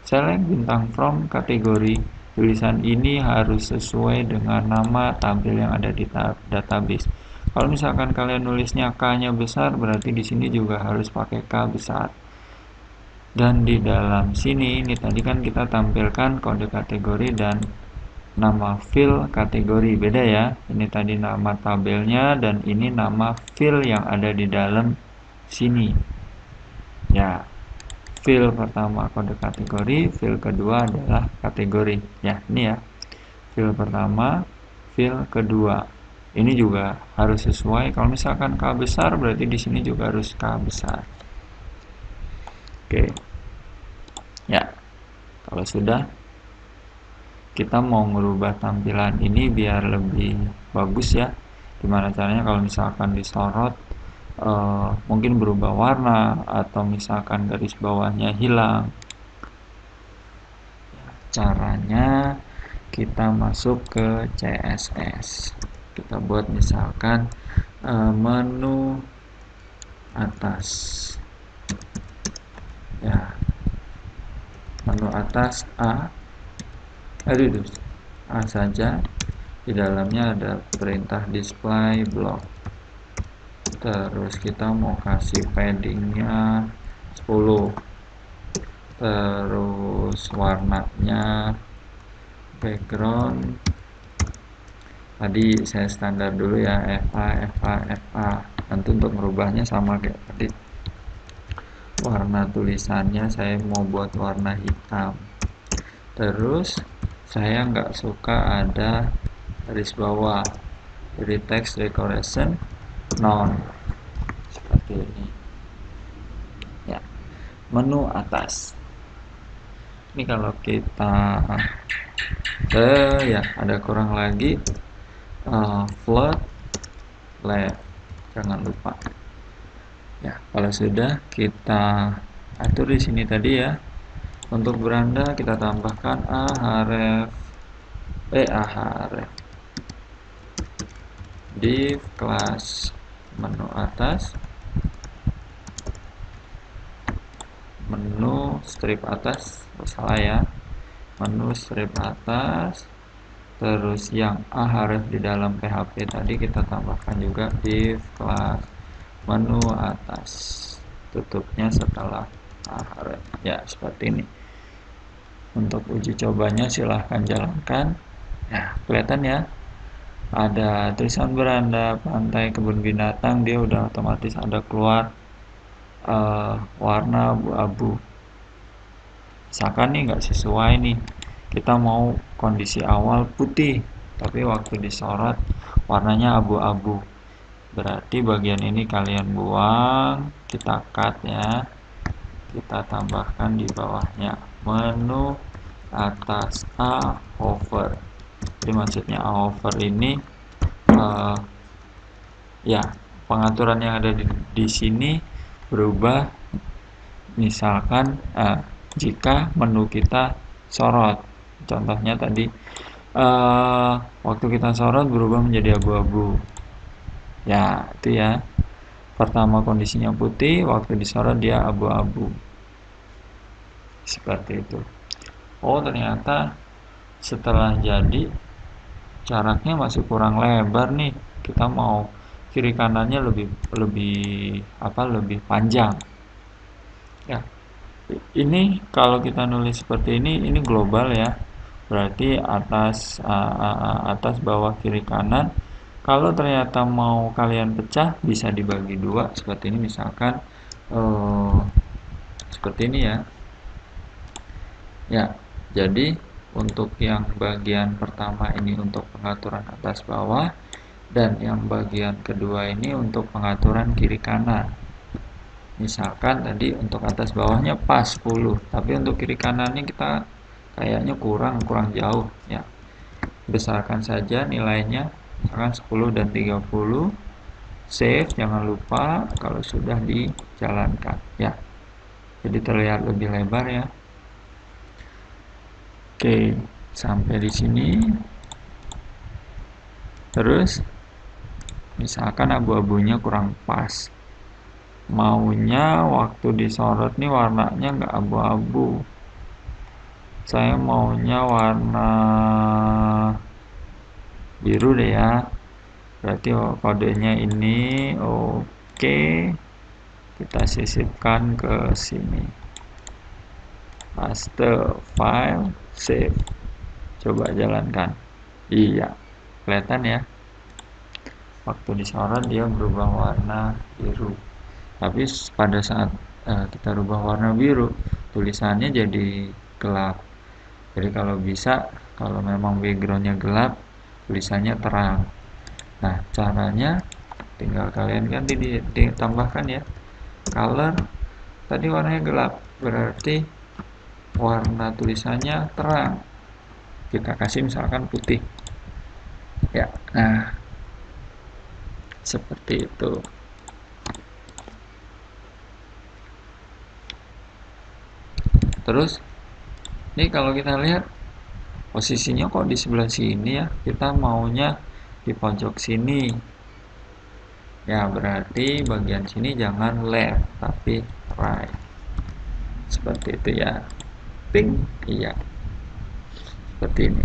select bintang from kategori, tulisan ini harus sesuai dengan nama tabel yang ada di database. Kalau misalkan kalian nulisnya K-nya besar, berarti di sini juga harus pakai K besar. Dan di dalam sini ini tadi kan kita tampilkan kode kategori dan nama field kategori, beda ya. Ini tadi nama tabelnya dan ini nama field yang ada di dalam sini. Ya, field pertama kode kategori, field kedua adalah kategori. Ya, ini ya. Field pertama, field kedua. Ini juga harus sesuai. Kalau misalkan K besar, berarti di sini juga harus K besar. Oke. Ya. Kalau sudah, kita mau merubah tampilan ini biar lebih bagus ya. Gimana caranya? Kalau misalkan disorot mungkin berubah warna atau misalkan garis bawahnya hilang. Caranya kita masuk ke CSS. Kita buat misalkan menu atas. Ya. Menu atas A. A saja. Di dalamnya ada perintah display block. Terus kita mau kasih paddingnya 10. Terus warnanya background tadi saya standar dulu ya, FA. Nanti untuk merubahnya sama kayak tadi. Warna tulisannya saya mau buat warna hitam. Terus saya nggak suka ada garis bawah, jadi text decoration none, seperti ini ya. Menu atas ini kalau kita ya ada kurang lagi, float left, jangan lupa ya. Kalau sudah kita atur di sini tadi ya. Untuk beranda kita tambahkan ahref div class menu atas, menu strip atas, salah ya, menu strip atas. Terus yang ahref di dalam PHP tadi kita tambahkan juga div class menu atas, tutupnya setelah ahref ya, seperti ini. Untuk uji cobanya silahkan jalankan. Nah, kelihatan ya, ada tulisan beranda, pantai, kebun binatang, dia udah otomatis ada keluar warna abu-abu. Misalkan nih nggak sesuai nih, kita mau kondisi awal putih, tapi waktu disorot warnanya abu-abu, berarti bagian ini kalian buang, kita cut ya. Kita tambahkan di bawahnya menu atas A hover. Jadi maksudnya A hover ini ya, pengaturan yang ada di sini berubah. Misalkan jika menu kita sorot, contohnya tadi waktu kita sorot berubah menjadi abu-abu ya, itu ya. Pertama kondisinya putih, waktu disorot dia abu-abu. Seperti itu. Oh, ternyata setelah jadi jaraknya masih kurang lebar nih. Kita mau kiri kanannya lebih lebih lebih panjang. Ya, ini kalau kita nulis seperti ini global ya. Berarti atas bawah kiri kanan. Kalau ternyata mau kalian pecah bisa dibagi dua seperti ini misalkan eh, seperti ini ya. Ya, jadi untuk yang bagian pertama ini untuk pengaturan atas bawah dan yang bagian kedua ini untuk pengaturan kiri kanan. Misalkan tadi untuk atas bawahnya pas 10, tapi untuk kiri kanannya kita kayaknya kurang jauh ya. Besarkan saja nilainya, misalkan 10 dan 30. Save, jangan lupa kalau sudah dijalankan ya. Jadi terlihat lebih lebar ya. Oke, sampai di sini. Terus misalkan abu-abunya kurang pas. Maunya waktu disorot nih warnanya nggak abu-abu. Saya maunya warna biru deh ya. Berarti kodenya ini oke. Kita sisipkan ke sini. Paste file, save. Coba jalankan. Iya, kelihatan ya. Waktu disorot dia berubah warna biru. Tapi pada saat kita rubah warna biru, tulisannya jadi gelap. Jadi kalau bisa, kalau memang backgroundnya gelap, tulisannya terang. Nah, caranya tinggal kalian ganti ditambahkan ya. Color tadi warnanya gelap, berarti warna tulisannya terang. Kita kasih misalkan putih. Ya, nah seperti itu. Terus, ini kalau kita lihat posisinya kok di sebelah sini ya. Kita maunya di pojok sini. Ya, berarti bagian sini jangan left, tapi right. Seperti itu ya. Pink, iya. Seperti ini.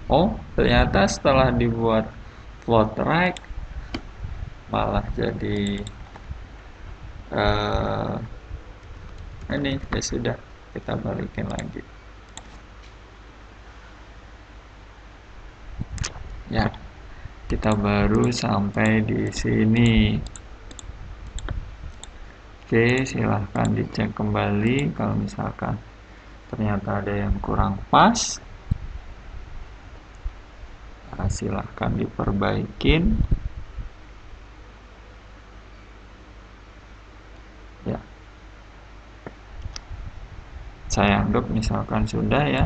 Oh, ternyata setelah dibuat float right, malah jadi ini ya sudah, kita balikin lagi. Ya, kita baru sampai di sini. Oke, silahkan dicek kembali kalau misalkan ternyata ada yang kurang pas. Nah, silahkan diperbaikin. Ya, saya anggap misalkan sudah ya.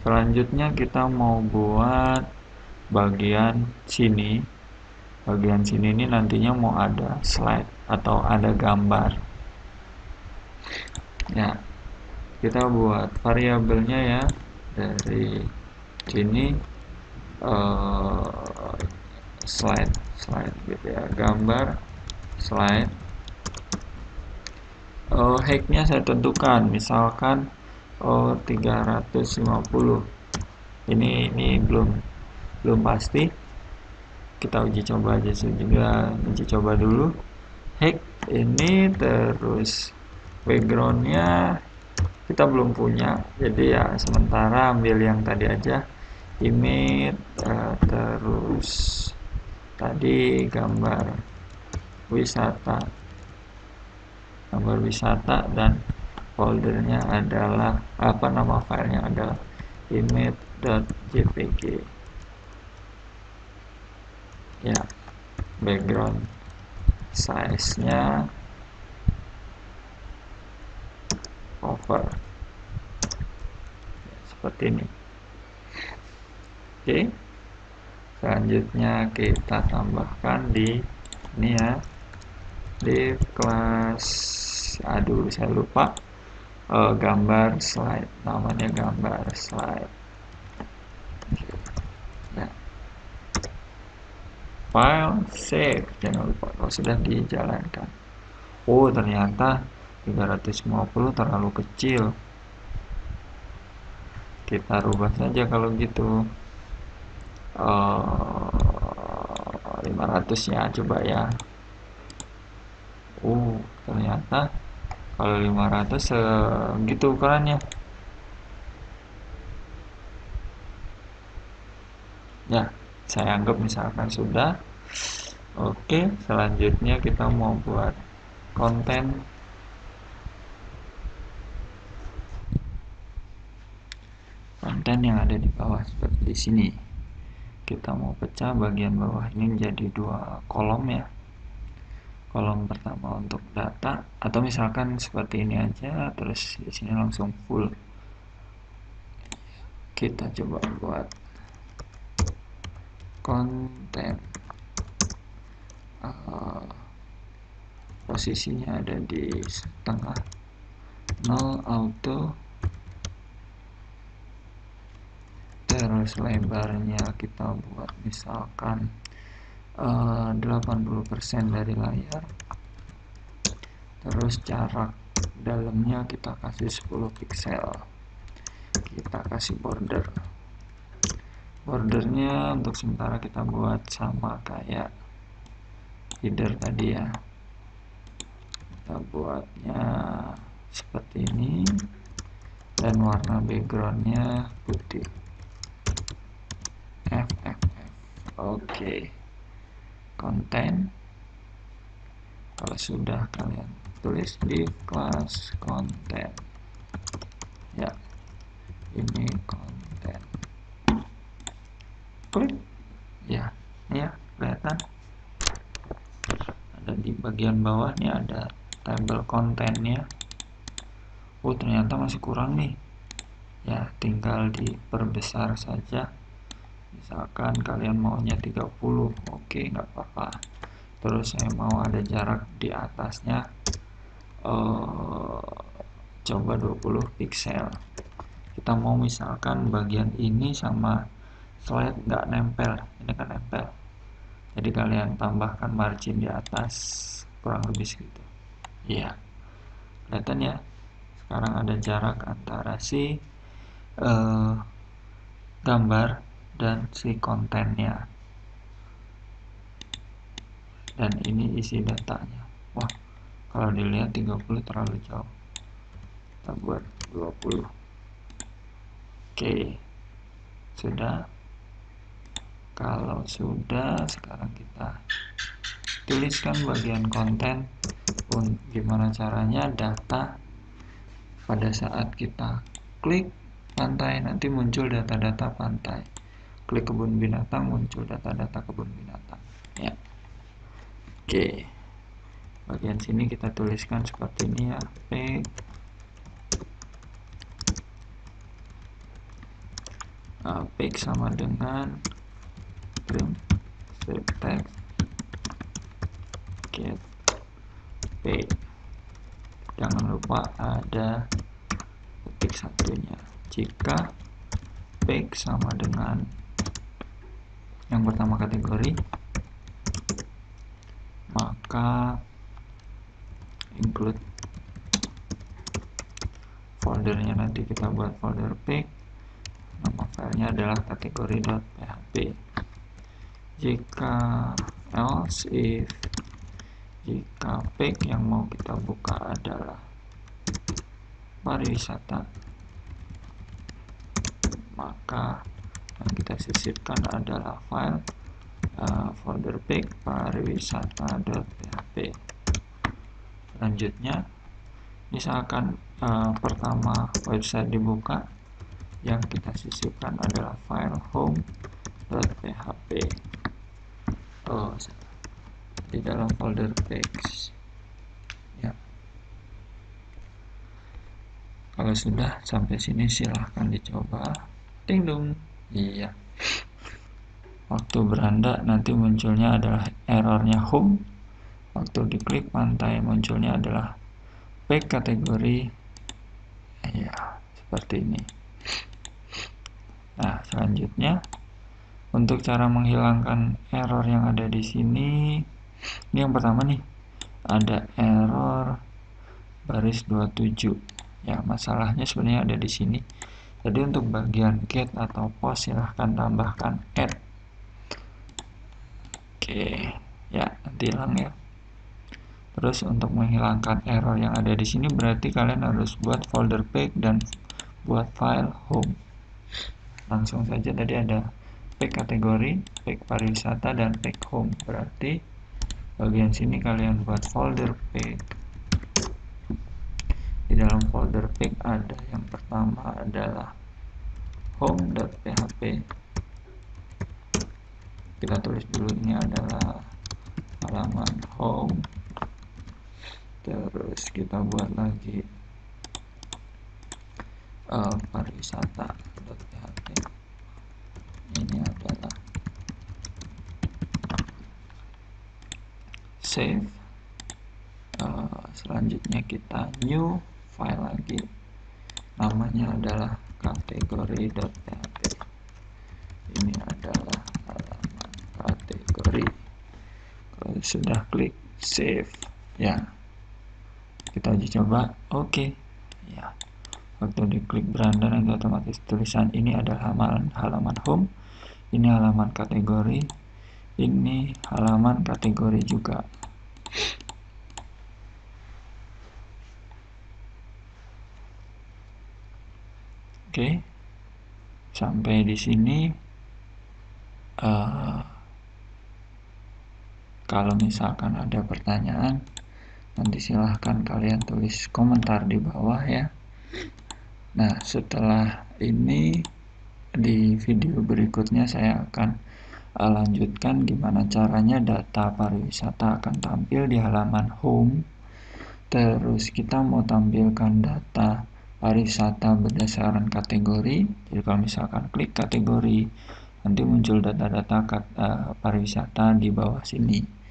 Selanjutnya kita mau buat bagian sini. Bagian sini ini nantinya mau ada slide atau ada gambar. Ya, kita buat variabelnya ya dari sini slide gitu ya, gambar slide. Height-nya saya tentukan misalkan 350. Ini belum pasti, kita uji coba aja juga, uji coba dulu. Height ini, terus backgroundnya kita belum punya, jadi ya sementara ambil yang tadi aja, image, terus tadi gambar wisata dan foldernya adalah nama filenya adalah image.jpg. Ya, background size-nya over seperti ini. Oke, selanjutnya kita tambahkan di ini ya, di kelas, saya lupa, gambar slide, namanya gambar slide ya. file, save. Jangan lupa kalau sudah dijalankan. Oh, ternyata 350 terlalu kecil. Kita rubah saja kalau gitu. 500 ya, coba ya. Ternyata kalau 500 segitu ukurannya. Ya, saya anggap misalkan sudah. Oke, selanjutnya kita mau buat konten. Konten yang ada di bawah seperti di sini. Kita mau pecah bagian bawah ini menjadi 2 kolom ya. Kolom pertama untuk data, atau misalkan seperti ini aja, terus di sini langsung full. Kita coba buat konten. Posisinya ada di tengah, 0 auto, terus lebarnya kita buat misalkan 80% dari layar, terus jarak dalamnya kita kasih 10 pixel, kita kasih bordernya untuk sementara kita buat sama kayak header tadi ya. Kita buatnya seperti ini, dan warna backgroundnya putih. Oke. Konten, kalau sudah kalian tulis di kelas konten ya, ini konten, klik ya, ini ya kelihatan ada di bagian bawah nih, ada tabel kontennya. Ternyata masih kurang nih ya, tinggal diperbesar saja. Misalkan kalian maunya 30, oke, nggak apa-apa. Terus saya mau ada jarak di atasnya, coba 20 pixel. Kita mau misalkan bagian ini sama slide nggak nempel, ini kan nempel, jadi kalian tambahkan margin di atas kurang lebih segitu ya. Kelihatan ya, sekarang ada jarak antara si gambar dan si kontennya, dan ini isi datanya. Wah, kalau dilihat 30 terlalu jauh, kita buat 20. Oke, sudah. Kalau sudah, sekarang kita tuliskan bagian konten. Gimana caranya data pada saat kita klik pantai nanti muncul data-data pantai, klik kebun binatang muncul data-data kebun binatang ya. Oke, bagian sini kita tuliskan seperti ini ya, page sama dengan print strip text get page. Jangan lupa ada ketik satunya. Jika page sama dengan yang pertama kategori, maka include foldernya, nanti kita buat folder page, nama filenya adalah kategori.php. Jika else if, jika page yang mau kita buka adalah pariwisata, maka yang kita sisipkan adalah file folder page pariwisata.php. Selanjutnya, misalkan pertama website dibuka, yang kita sisipkan adalah file home.php di dalam folder page ya. Kalau sudah sampai sini silahkan dicoba. Ding dong. Iya, waktu beranda nanti munculnya adalah errornya home, waktu diklik pantai munculnya adalah page kategori ya, seperti ini. Nah, selanjutnya Untuk cara menghilangkan error yang ada di sini, ini yang pertama nih, ada error baris 27. Ya, masalahnya sebenarnya ada di sini. Jadi untuk bagian get atau post silahkan tambahkan add. Oke, ya nanti hilang ya. Terus untuk menghilangkan error yang ada di sini berarti kalian harus buat folder pack dan buat file home. Langsung saja tadi ada pack kategori, pack pariwisata, dan pack home. Berarti bagian sini kalian buat folder pack. Di dalam folder pack ada yang pertama adalah home.php. Kita tulis dulu ini adalah halaman home. Terus kita buat lagi pariwisata.php. Ini adalah save. Selanjutnya kita new file lagi, namanya adalah kategori.php. Ini adalah halaman kategori. Kalau sudah klik save, ya kita uji coba. Oke. Ya, waktu diklik beranda nanti otomatis tulisan ini adalah halaman home, ini halaman kategori, ini halaman kategori juga. Oke, sampai di sini. Kalau misalkan ada pertanyaan, nanti silahkan kalian tulis komentar di bawah ya. Nah, setelah ini di video berikutnya saya akan lanjutkan gimana caranya data pariwisata akan tampil di halaman home. Terus kita mau tampilkan data pariwisata berdasarkan kategori. Jadi kalau misalkan klik kategori, nanti muncul data-data pariwisata di bawah sini.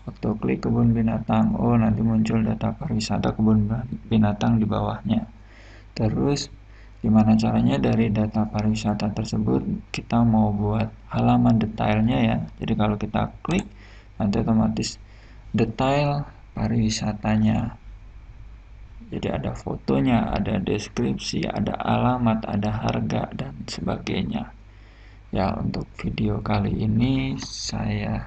Waktu klik kebun binatang, nanti muncul data pariwisata kebun binatang di bawahnya. Terus gimana caranya dari data pariwisata tersebut kita mau buat halaman detailnya ya. Jadi kalau kita klik, nanti otomatis detail pariwisatanya. Jadi ada fotonya, ada deskripsi, ada alamat, ada harga, dan sebagainya. Ya, untuk video kali ini saya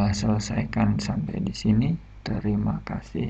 selesaikan sampai di sini. Terima kasih.